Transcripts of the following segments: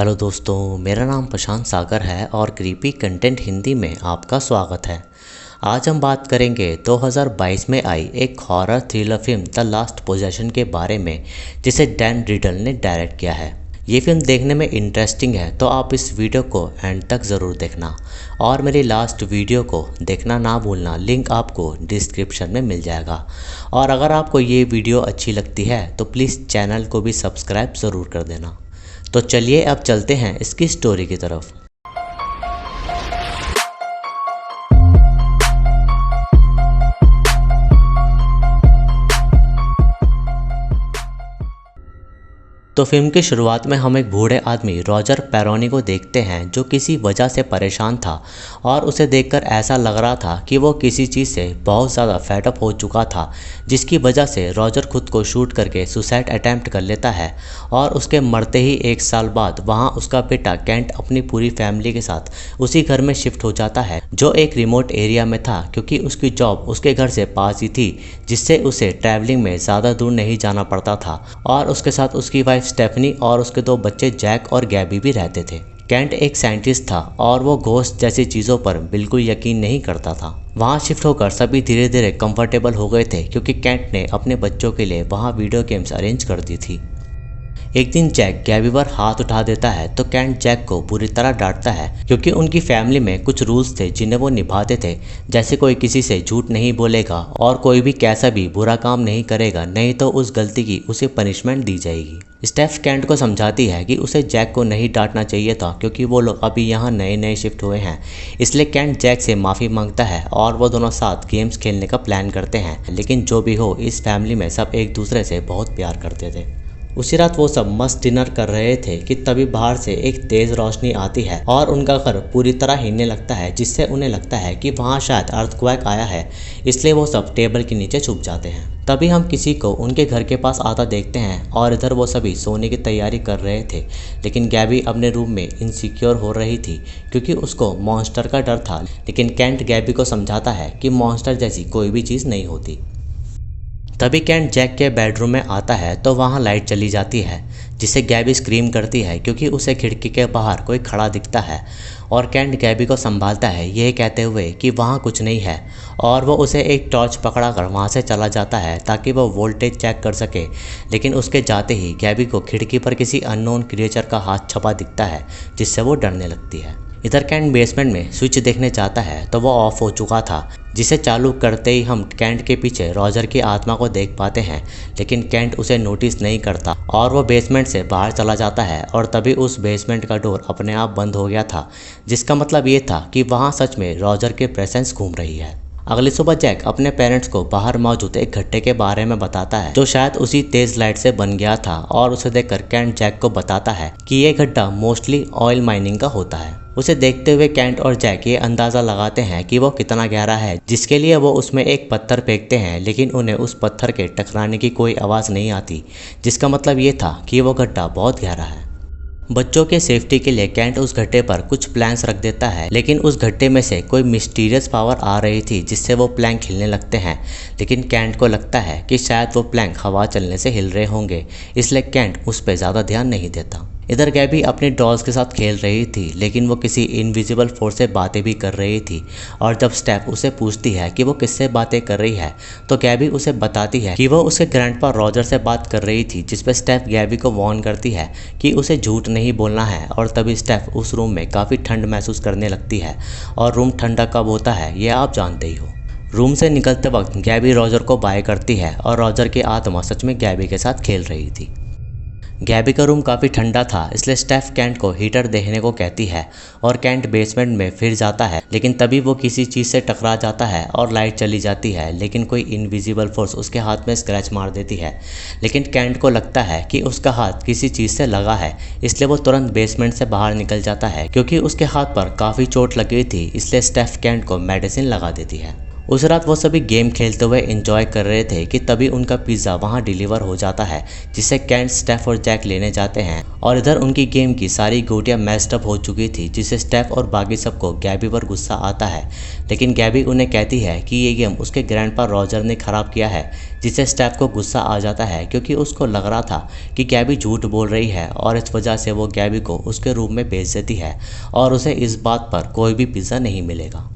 Hello दोस्तों, मेरा नाम प्रशांत सागर है और क्रीपी कंटेंट हिंदी में आपका स्वागत है। आज हम बात करेंगे 2022 में आई एक horror thriller film the last possession के बारे में, जिसे डैन रिडल ने डायरेक्ट किया है। ये फिल्म देखने में इंटरेस्टिंग है, तो आप इस वीडियो को एंड तक ज़रूर देखना और मेरी लास्ट वीडियो को देखना ना भूलना। लिंक आपको डिस्क्रिप्शन में मिल जाएगा। और अगर आपको ये वीडियो अच्छी लगती है तो प्लीज़ चैनल को भी सब्सक्राइब ज़रूर कर देना। तो चलिए अब चलते हैं इसकी स्टोरी की तरफ। तो फिल्म की शुरुआत में हम एक बूढ़े आदमी रॉजर पेरोनी को देखते हैं, जो किसी वजह से परेशान था और उसे देखकर ऐसा लग रहा था कि वो किसी चीज़ से बहुत ज़्यादा फेडअप हो चुका था, जिसकी वजह से रॉजर खुद को शूट करके सुसाइड अटैम्प्ट कर लेता है। और उसके मरते ही 1 साल बाद वहाँ उसका बेटा केंट अपनी पूरी फैमिली के साथ उसी घर में शिफ्ट हो जाता है, जो एक रिमोट एरिया में था, क्योंकि उसकी जॉब उसके घर से पास ही थी, जिससे उसे ट्रैवलिंग में ज़्यादा दूर नहीं जाना पड़ता था। और उसके साथ उसकी वाइफ स्टेफनी और उसके 2 बच्चे जैक और गैबी भी रहते थे। केंट एक साइंटिस्ट था और वो घोस्ट जैसी चीज़ों पर बिल्कुल यकीन नहीं करता था। वहाँ शिफ्ट होकर सभी धीरे धीरे कंफर्टेबल हो गए थे, क्योंकि केंट ने अपने बच्चों के लिए वहाँ वीडियो गेम्स अरेंज कर दी थी। एक दिन जैक गैबी पर हाथ उठा देता है तो केंट जैक को बुरी तरह डांटता है, क्योंकि उनकी फैमिली में कुछ रूल्स थे जिन्हें वो निभाते थे, जैसे कोई किसी से झूठ नहीं बोलेगा और कोई भी कैसा भी बुरा काम नहीं करेगा, नहीं तो उस गलती की उसे पनिशमेंट दी जाएगी। स्टेफ केंट को समझाती है कि उसे जैक को नहीं डांटना चाहिए था, क्योंकि वो लोग अभी यहाँ नए नए शिफ्ट हुए हैं। इसलिए केंट जैक से माफ़ी मांगता है और वो दोनों साथ गेम्स खेलने का प्लान करते हैं। लेकिन जो भी हो, इस फैमिली में सब एक दूसरे से बहुत प्यार करते थे। उसी रात वो सब मस्त डिनर कर रहे थे कि तभी बाहर से एक तेज रोशनी आती है और उनका घर पूरी तरह हिलने लगता है, जिससे उन्हें लगता है कि वहाँ शायद अर्थक्वेक आया है। इसलिए वो सब टेबल के नीचे छुप जाते हैं। तभी हम किसी को उनके घर के पास आता देखते हैं और इधर वो सभी सोने की तैयारी कर रहे थे। लेकिन गैबी अपने रूम में इनसिक्योर हो रही थी, क्योंकि उसको मॉन्स्टर का डर था। लेकिन केंट गैबी को समझाता है कि मॉन्स्टर जैसी कोई भी चीज़ नहीं होती। तभी केंट जैक के बेडरूम में आता है तो वहाँ लाइट चली जाती है, जिससे गैबी स्क्रीम करती है, क्योंकि उसे खिड़की के बाहर कोई खड़ा दिखता है। और केंट गैबी को संभालता है, यह कहते हुए कि वहाँ कुछ नहीं है, और वो उसे एक टॉर्च पकड़ाकर वहाँ से चला जाता है ताकि वो वोल्टेज चेक कर सके। लेकिन उसके जाते ही गैबी को खिड़की पर किसी अननोन क्रिएचर का हाथ छपा दिखता है, जिससे वो डरने लगती है। इधर केंट बेसमेंट में स्विच देखने जाता है तो वो ऑफ हो चुका था, जिसे चालू करते ही हम केंट के पीछे रॉजर की आत्मा को देख पाते हैं। लेकिन केंट उसे नोटिस नहीं करता और वो बेसमेंट से बाहर चला जाता है। और तभी उस बेसमेंट का डोर अपने आप बंद हो गया था, जिसका मतलब ये था कि वहाँ सच में रॉजर की प्रेजेंस घूम रही है। अगली सुबह जैक अपने पेरेंट्स को बाहर मौजूद एक गड्ढे के बारे में बताता है, जो शायद उसी तेज लाइट से बन गया था। और उसे देखकर केंट जैक को बताता है कि ये गड्ढा मोस्टली ऑयल माइनिंग का होता है। उसे देखते हुए केंट और जैक ये अंदाज़ा लगाते हैं कि वो कितना गहरा है, जिसके लिए वो उसमें एक पत्थर फेंकते हैं। लेकिन उन्हें उस पत्थर के टकराने की कोई आवाज़ नहीं आती, जिसका मतलब ये था कि वो गड्ढा बहुत गहरा है। बच्चों के सेफ्टी के लिए केंट उस गड्ढे पर कुछ प्लैंक्स रख देता है, लेकिन उस गड्ढे में से कोई मिस्टीरियस पावर आ रही थी, जिससे वो प्लैंक हिलने लगते हैं। लेकिन केंट को लगता है कि शायद वो प्लैंक हवा चलने से हिल रहे होंगे, इसलिए केंट उस पर ज़्यादा ध्यान नहीं देता। इधर गैबी अपनी डॉल्स के साथ खेल रही थी, लेकिन वो किसी इनविजिबल फोर्स से बातें भी कर रही थी। और जब स्टेफ उसे पूछती है कि वो किससे बातें कर रही है, तो गैबी उसे बताती है कि वो उसके ग्रैंडपा रॉजर से बात कर रही थी, जिस पर स्टेफ गैबी को वार्न करती है कि उसे झूठ नहीं बोलना है। और तभी स्टेफ उस रूम में काफ़ी ठंड महसूस करने लगती है, और रूम ठंडा कब होता है ये आप जानते ही हो। रूम से निकलते वक्त गैबी रॉजर को बाय करती है और रॉजर की आत्मा सच में गैबी के साथ खेल रही थी। गैबी का रूम काफ़ी ठंडा था, इसलिए स्टेफ केंट को हीटर देखने को कहती है और केंट बेसमेंट में फिर जाता है। लेकिन तभी वो किसी चीज़ से टकरा जाता है और लाइट चली जाती है, लेकिन कोई इनविजिबल फोर्स उसके हाथ में स्क्रैच मार देती है। लेकिन केंट को लगता है कि उसका हाथ किसी चीज़ से लगा है, इसलिए वो तुरंत बेसमेंट से बाहर निकल जाता है। क्योंकि उसके हाथ पर काफ़ी चोट लगी थी, इसलिए स्टेफ केंट को मेडिसिन लगा देती है। उस रात वो सभी गेम खेलते हुए एंजॉय कर रहे थे कि तभी उनका पिज्ज़ा वहाँ डिलीवर हो जाता है, जिसे केंट, स्टेफ और जैक लेने जाते हैं। और इधर उनकी गेम की सारी गोटियां मैस्ड अप हो चुकी थी, जिससे स्टेफ और बाकी सबको गैबी पर गुस्सा आता है। लेकिन गैबी उन्हें कहती है कि ये गेम उसके ग्रैंडपा रॉजर ने खराब किया है, जिससे स्टेफ को गुस्सा आ जाता है क्योंकि उसको लग रहा था कि गैबी झूठ बोल रही है और इस वजह से वो गैबी को उसके रूम में भेज देती है और उसे इस बात पर कोई भी पिज़्ज़ा नहीं मिलेगा।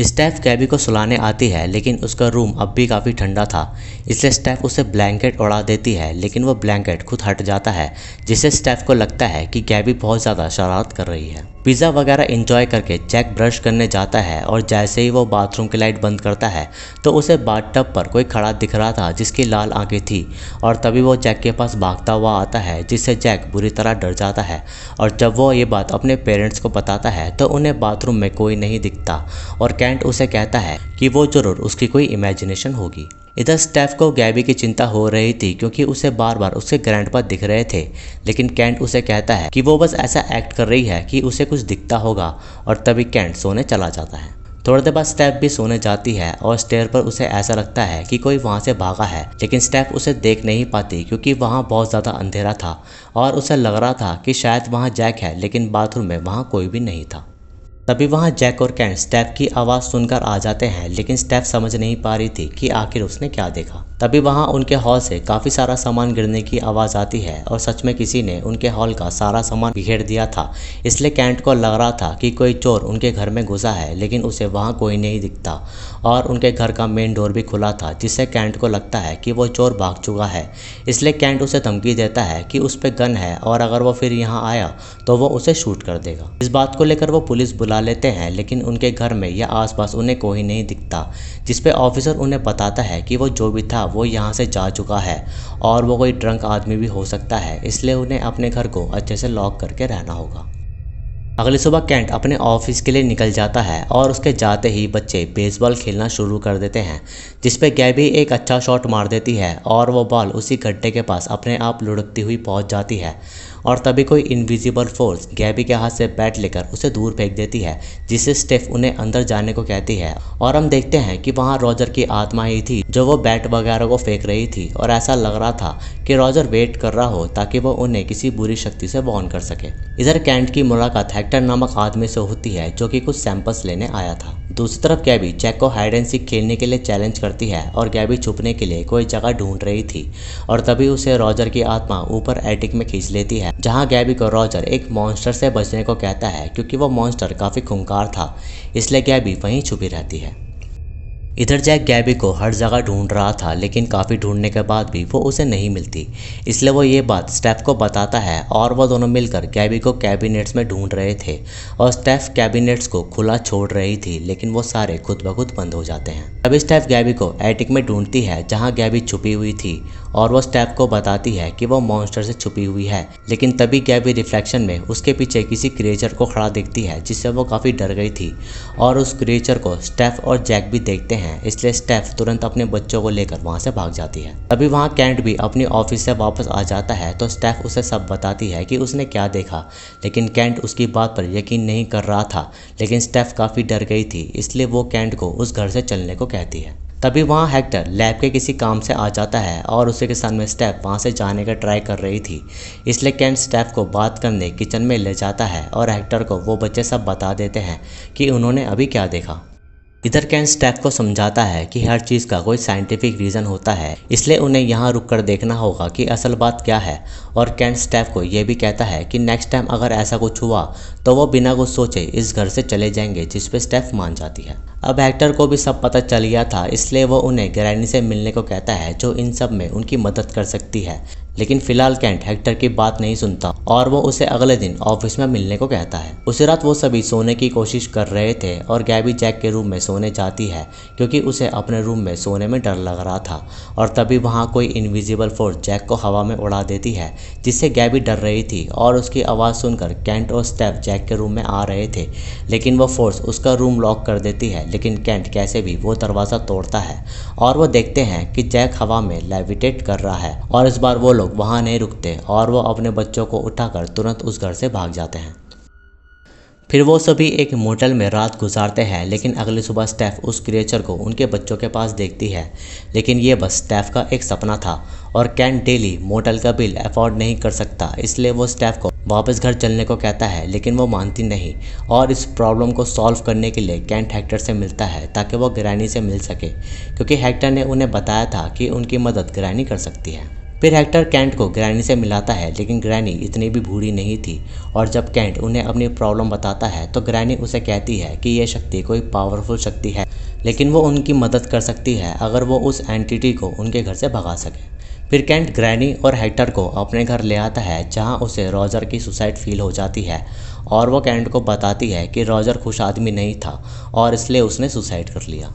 स्टेफ गैबी को सुलाने आती है, लेकिन उसका रूम अब भी काफ़ी ठंडा था, इसलिए स्टेफ उसे ब्लैंकेट उड़ा देती है, लेकिन वो ब्लैंकेट खुद हट जाता है, जिससे स्टेफ को लगता है कि गैबी बहुत ज़्यादा शरारत कर रही है। पिज़्ज़ा वगैरह एंजॉय करके जैक ब्रश करने जाता है और जैसे ही वो बाथरूम की लाइट बंद करता है तो उसे बाथटब पर कोई खड़ा दिख रहा था जिसकी लाल आंखें थी, और तभी वो जैक के पास भागता हुआ आता है, जिससे जैक बुरी तरह डर जाता है। और जब वो ये बात अपने पेरेंट्स को बताता है तो उन्हें बाथरूम में कोई नहीं दिखता और केंट उसे कहता है कि वो जरूर उसकी कोई इमेजिनेशन होगी। इधर स्टेफ को गैबी की चिंता हो रही थी क्योंकि उसे बार बार उसके ग्रैंडपा दिख रहे थे, लेकिन केंट उसे कहता है कि वो बस ऐसा एक्ट कर रही है कि उसे कुछ दिखता होगा, और तभी केंट सोने चला जाता है। थोड़ी देर बाद स्टेफ भी सोने जाती है और स्टेयर पर उसे ऐसा लगता है कि कोई वहां से भागा है, लेकिन स्टेफ उसे देख नहीं पाती क्योंकि वहां बहुत ज़्यादा अंधेरा था और उसे लग रहा था कि शायद वहां जैक है, लेकिन बाथरूम में वहां कोई भी नहीं था। तभी वहां जैक और केंट स्टेफ की आवाज़ सुनकर आ जाते हैं, लेकिन स्टेफ समझ नहीं पा रही थी कि आखिर उसने क्या देखा। तभी वहां उनके हॉल से काफ़ी सारा सामान गिरने की आवाज़ आती है और सच में किसी ने उनके हॉल का सारा सामान बिखेर दिया था, इसलिए केंट को लग रहा था कि कोई चोर उनके घर में घुसा है, लेकिन उसे वहां कोई नहीं दिखता और उनके घर का मेन डोर भी खुला था, जिससे केंट को लगता है कि वो चोर भाग चुका है। इसलिए केंट उसे धमकी देता है कि उस पर गन है और अगर वो फिर यहाँ आया तो वो उसे शूट कर देगा। इस बात को लेकर वो पुलिस बुला लेते हैं, लेकिन उनके घर में या आसपास उन्हें कोई नहीं दिखता, जिसपे ऑफिसर उन्हें बताता है कि वो जो भी था वो यहाँ से जा चुका है और वो कोई ड्रंक आदमी भी हो सकता है, इसलिए उन्हें अपने घर को अच्छे से लॉक करके रहना होगा। अगली सुबह केंट अपने ऑफिस के लिए निकल जाता है और उसके जाते ही बच्चे बेसबॉल खेलना शुरू कर देते हैं, जिसपे गैबी एक अच्छा शॉट मार देती है और वो बॉल उसी गड्ढे के पास अपने आप लुढ़कती हुई पहुंच जाती है। और तभी कोई इनविजिबल फोर्स गैबी के हाथ से बैट लेकर उसे दूर फेंक देती है, जिससे स्टेफ उन्हें अंदर जाने को कहती है और हम देखते हैं कि वहाँ रॉजर की आत्मा ही थी जो वो बैट वगैरह को फेंक रही थी, और ऐसा लग रहा था कि रॉजर वेट कर रहा हो ताकि वो उन्हें किसी बुरी शक्ति से वॉर्न कर सके। इधर केंट की मुलाकात हेक्टर नामक आदमी से होती है जो कि कुछ सैंपल्स लेने आया था। दूसरी तरफ गैबी जैक को हाइड एंड सीक खेलने के लिए चैलेंज करती है और गैबी छुपने के लिए कोई जगह ढूंढ रही थी, और तभी उसे रॉजर की आत्मा ऊपर एटिक में खींच लेती है, जहां गैबी को रॉजर एक मॉन्स्टर से बचने को कहता है क्योंकि वो मॉन्स्टर काफ़ी खूंखार था, इसलिए गैबी वहीं छुपी रहती है। इधर जैक गैबी को हर जगह ढूंढ रहा था, लेकिन काफ़ी ढूंढने के बाद भी वो उसे नहीं मिलती, इसलिए वो ये बात स्टेफ को बताता है और वो दोनों मिलकर गैबी को कैबिनेट्स में ढूंढ रहे थे और स्टेफ कैबिनेट्स को खुला छोड़ रही थी, लेकिन वो सारे खुद ब खुद बंद हो जाते हैं। तभी स्टेफ गैबी को एटिक में ढूंढती है जहाँ गैबी छुपी हुई थी और वो स्टेफ को बताती है कि वो मॉन्स्टर से छुपी हुई है, लेकिन तभी गैबी रिफ्लेक्शन में उसके पीछे किसी क्रिएचर को खड़ा दिखती है, जिससे वो काफ़ी डर गई थी और उस क्रिएचर को स्टेफ और जैक भी देखते हैं, इसलिए स्टेफ तुरंत अपने बच्चों को लेकर वहां से भाग जाती है। तभी वहां केंट भी अपनी ऑफिस से वापस आ जाता है तो स्टेफ उसे सब बताती है कि उसने क्या देखा, लेकिन केंट उसकी बात पर यकीन नहीं कर रहा था, लेकिन स्टेफ काफ़ी डर गई थी, इसलिए वो केंट को उस घर से चलने को कहती है। तभी वहाँ हेक्टर लैब के किसी काम से आ जाता है और उसी के साथ में स्टेफ वहाँ से जाने का ट्राई कर रही थी, इसलिए केंट स्टेफ को बात करने किचन में ले जाता है और हेक्टर को वो बच्चे सब बता देते हैं कि उन्होंने अभी क्या देखा। इधर केंट स्टेफ को समझाता है कि हर चीज़ का कोई साइंटिफिक रीज़न होता है, इसलिए उन्हें यहाँ रुककर देखना होगा कि असल बात क्या है, और केंट स्टेफ को ये भी कहता है कि नेक्स्ट टाइम अगर ऐसा कुछ हुआ तो वो बिना कुछ सोचे इस घर से चले जाएंगे, जिस पे स्टेफ मान जाती है। अब हेक्टर को भी सब पता चल गया था, इसलिए वो उन्हें ग्रैनी से मिलने को कहता है जो इन सब में उनकी मदद कर सकती है, लेकिन फिलहाल केंट हेक्टर की बात नहीं सुनता और वो उसे अगले दिन ऑफिस में मिलने को कहता है। उसी रात वो सभी सोने की कोशिश कर रहे थे और गैबी जैक के रूम में सोने जाती है क्योंकि उसे अपने रूम में सोने में डर लग रहा था, और तभी वहाँ कोई इनविजिबल फोर्स जैक को हवा में उड़ा देती है, जिससे गैबी डर रही थी और उसकी आवाज़ सुनकर केंट और स्टेफ जैक के रूम में आ रहे थे, लेकिन वो फोर्स उसका रूम लॉक कर देती है, लेकिन केंट कैसे भी वो दरवाज़ा तोड़ता है और वो देखते हैं कि जैक हवा में लेविटेट कर रहा है, और इस बार वो लोग वहाँ नहीं रुकते और वो अपने बच्चों को उठाकर तुरंत उस घर से भाग जाते हैं। फिर वो सभी एक मोटेल में रात गुजारते हैं, लेकिन अगली सुबह स्टेफ उस क्रिएचर को उनके बच्चों के पास देखती है। लेकिन ये बस स्टेफ का एक सपना था और केंट डेली मोटेल का बिल अफोर्ड नहीं कर सकता, इसलिए वो स्टेफ को वापस घर चलने को कहता है, लेकिन वो मानती नहीं। और इस प्रॉब्लम को सॉल्व करने के लिए केंट हेक्टर से मिलता है ताकि वो ग्रैनी से मिल सके, क्योंकि हेक्टर ने उन्हें बताया था कि उनकी मदद ग्रैनी कर सकती है। फिर हेक्टर केंट को ग्रैनी से मिलाता है, लेकिन ग्रैनी इतनी भी बूढ़ी नहीं थी। और जब केंट उन्हें अपनी प्रॉब्लम बताता है तो ग्रैनी उसे कहती है कि यह शक्ति कोई पावरफुल शक्ति है, लेकिन वो उनकी मदद कर सकती है अगर वो उस एंटिटी को उनके घर से भगा सके। फिर केंट ग्रैनी और हेक्टर को अपने घर ले आता है, जहां उसे रॉजर की सुसाइड फील हो जाती है और वो केंट को बताती है कि रॉजर खुश आदमी नहीं था और इसलिए उसने सुसाइड कर लिया।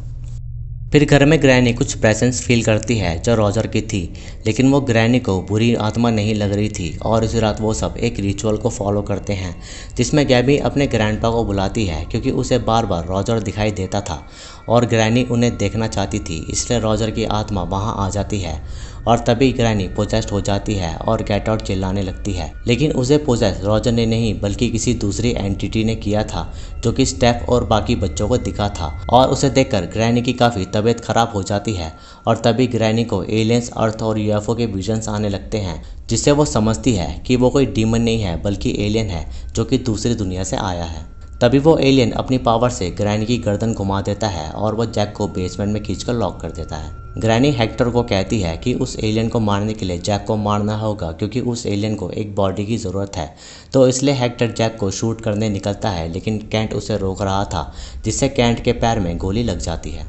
फिर घर में ग्रैनी कुछ प्रेजेंस फील करती है जो रॉजर की थी, लेकिन वो ग्रैनी को बुरी आत्मा नहीं लग रही थी। और इसी रात वो सब एक रिचुअल को फॉलो करते हैं, जिसमें गैबी अपने ग्रैंडपा को बुलाती है, क्योंकि उसे बार बार रॉजर दिखाई देता था और ग्रैनी उन्हें देखना चाहती थी, इसलिए रॉजर की आत्मा वहाँ आ जाती है। और तभी ग्रैनी पोजेस्ड हो जाती है और गेट आउट चिल्लाने लगती है, लेकिन उसे पोजेस रॉजर ने नहीं बल्कि किसी दूसरी एंटिटी ने किया था, जो कि स्टेफ और बाकी बच्चों को दिखा था। और उसे देखकर ग्रैनी की काफ़ी तबीयत खराब हो जाती है और तभी ग्रैनी को एलियंस, अर्थ और यूएफओ के विजन्स आने लगते हैं, जिससे वो समझती है कि वो कोई डीमन नहीं है बल्कि एलियन है जो कि दूसरी दुनिया से आया है। तभी वो एलियन अपनी पावर से ग्रैनी की गर्दन घुमा देता है और वो जैक को बेसमेंट में खींचकर लॉक कर देता है। ग्रैनी हेक्टर को कहती है कि उस एलियन को मारने के लिए जैक को मारना होगा, क्योंकि उस एलियन को एक बॉडी की ज़रूरत है। तो इसलिए हेक्टर जैक को शूट करने निकलता है, लेकिन केंट उसे रोक रहा था, जिससे केंट के पैर में गोली लग जाती है।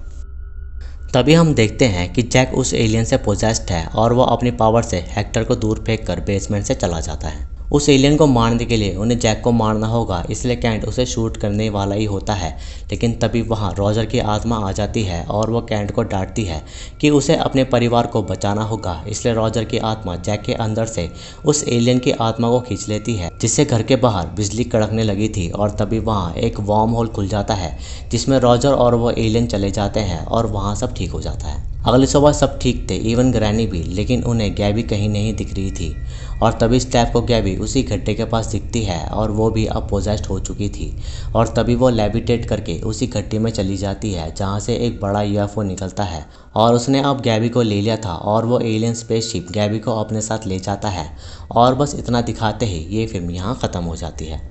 तभी हम देखते हैं कि जैक उस एलियन से पोजेस्ड है और वो अपनी पावर से हेक्टर को दूर फेंक कर बेसमेंट से चला जाता है। उस एलियन को मारने के लिए उन्हें जैक को मारना होगा, इसलिए केंट उसे शूट करने वाला ही होता है। लेकिन तभी वहाँ रॉजर की आत्मा आ जाती है और वो केंट को डांटती है कि उसे अपने परिवार को बचाना होगा। इसलिए रॉजर की आत्मा जैक के अंदर से उस एलियन की आत्मा को खींच लेती है, जिससे घर के बाहर बिजली कड़कने लगी थी। और तभी वहाँ एक वार्म होल खुल जाता है, जिसमें रॉजर और वो एलियन चले जाते हैं और वहाँ सब ठीक हो जाता है। अगली सुबह सब ठीक थे, इवन ग्रैनी भी, लेकिन उन्हें गैबी कहीं नहीं दिख रही थी। और तभी स्टेफ को गैबी उसी गड्ढे के पास दिखती है और वो भी अब पोजेस्ड हो चुकी थी। और तभी वो लेविटेट करके उसी गड्ढे में चली जाती है, जहाँ से एक बड़ा यूएफओ निकलता है और उसने अब गैबी को ले लिया था और वो एलियन स्पेसशिप गैबी को अपने साथ ले जाता है। और बस इतना दिखाते ही ये फिल्म यहाँ ख़त्म हो जाती है।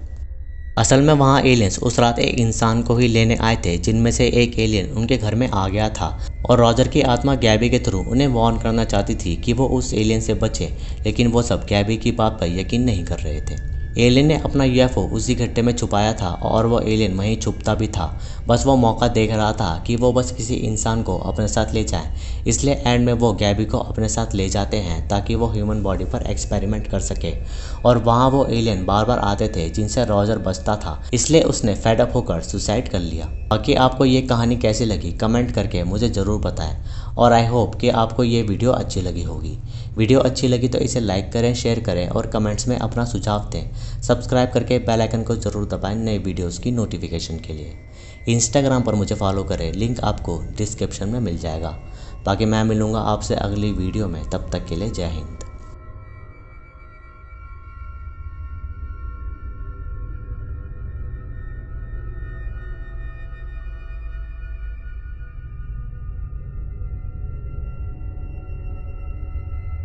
असल में वहाँ एलियंस उस रात एक इंसान को ही लेने आए थे, जिनमें से एक एलियन उनके घर में आ गया था और रॉजर की आत्मा गैबी के थ्रू उन्हें वार्न करना चाहती थी कि वो उस एलियन से बचे, लेकिन वो सब गैबी की बात पर यकीन नहीं कर रहे थे। एलियन ने अपना यूएफओ उसी गड्ढे में छुपाया था और वो एलियन वहीं छुपता भी था, बस वो मौका देख रहा था कि वो बस किसी इंसान को अपने साथ ले जाए। इसलिए एंड में वो गैबी को अपने साथ ले जाते हैं ताकि वो ह्यूमन बॉडी पर एक्सपेरिमेंट कर सके। और वहाँ वो एलियन बार बार आते थे, जिनसे रॉजर बचता था, इसलिए उसने फेड अप होकर सुसाइड कर लिया। बाकी आपको ये कहानी कैसी लगी कमेंट करके मुझे ज़रूर बताएं। और आई होप कि आपको ये वीडियो अच्छी लगी होगी। वीडियो अच्छी लगी तो इसे लाइक करें, शेयर करें और कमेंट्स में अपना सुझाव दें। सब्सक्राइब करके बेल आइकन को ज़रूर दबाएं नए वीडियोस की नोटिफिकेशन के लिए। इंस्टाग्राम पर मुझे फॉलो करें, लिंक आपको डिस्क्रिप्शन में मिल जाएगा। बाकी मैं मिलूँगा आपसे अगली वीडियो में, तब तक के लिए जय हिंद।